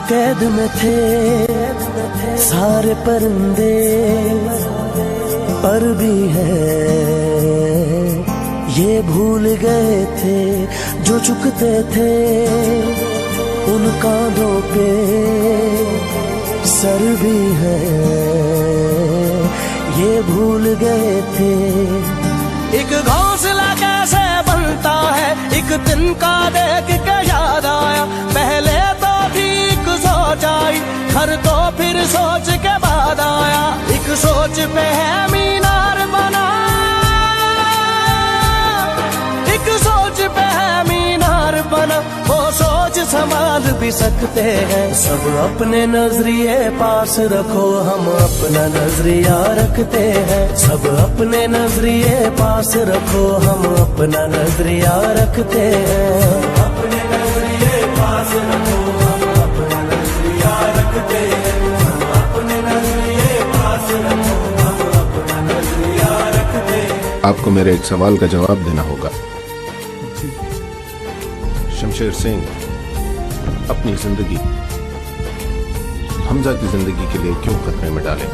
कैद में थे सारे परिंदे, पर भी है ये भूल गए थे जो चुकते थे उन कांधों पे सर भी है, ये भूल गए थे। एक घोंसला कैसे बनता है एक तिनका देख के याद आया, पहले तो ठीक सोच आई घर तो फिर सोच के बाद आया। एक सोच पे है मीनार बना, एक सोच पे है मीनार बना, वो सोच संभाल भी सकते हैं। सब अपने नजरिए पास रखो, हम अपना नजरिया रखते हैं। सब अपने नजरिए पास रखो, हम अपना नजरिया रखते हैं। अपने नजरिए पास रखो, हम अपना नजरिया रखते हैं। हम अपने नजरिए पास रखो, हम अपना नजरिया रखते हैं। आपको मेरे एक सवाल का जवाब देना होगा। शमशेर सिंह अपनी जिंदगी हमजा की जिंदगी के लिए क्यों खतरे में डाले?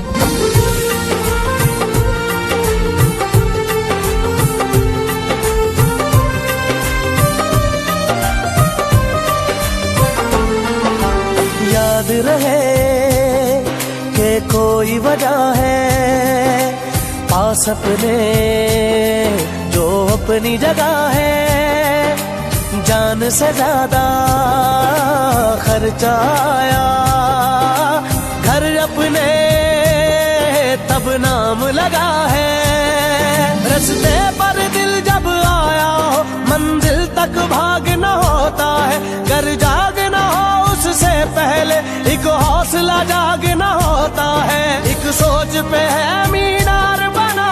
याद रहे कि कोई वजह है पास अपने जो अपनी जगह है, जान से ज्यादा खर्चा आया घर अपने तब नाम लगा है। रस्ते पर दिल जब आया हो मंजिल तक भागना होता है, घर जागना हो उससे पहले एक हौसला जागना होता है। एक सोच पे है मीनार बना,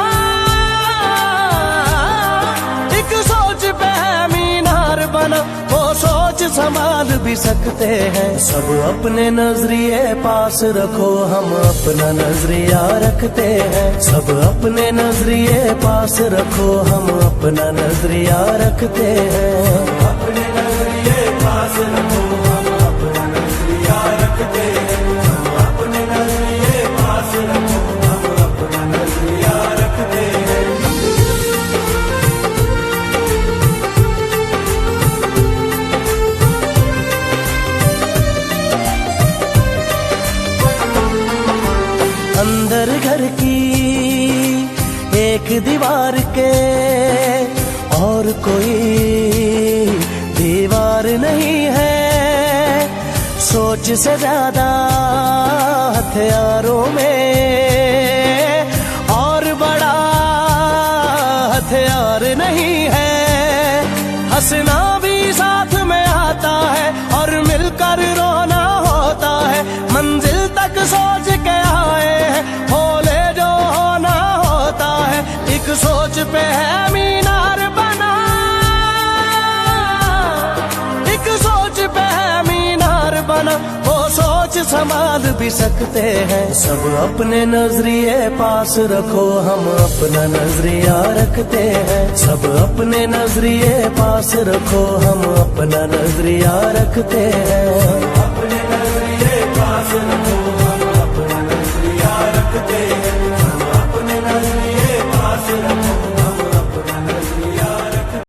एक सोच पे है मीनार बना, वो सोच संभाल भी सकते हैं। सब अपने नजरिए पास रखो, हम अपना नजरिया रखते हैं। सब अपने नजरिए पास रखो, हम अपना नजरिया रखते हैं। अपने नजरिए पास रखो, हम अपना नजरिया रखते हैं। हम अपने नजरिए पास रखो, हम अपना नजरिया रखते हैं। अंदर घर की एक दीवार के और कोई दीवार नहीं है, सोच से ज्यादा हथियारों में और बड़ा हथियार नहीं है। हंसना भी साथ में आता है और मिलकर रोना होता है, मंजिल तक सोच के आए हैं भोले जो होना होता है। एक सोच पे है मीनार बना, एक सोच पे है मीनार बना, वो सोच संभाल भी सकते हैं। सब अपने नजरिए पास रखो, हम अपना नजरिया रखते हैं। सब अपने नजरिए पास रखो, हम अपना नजरिया रखते हैं।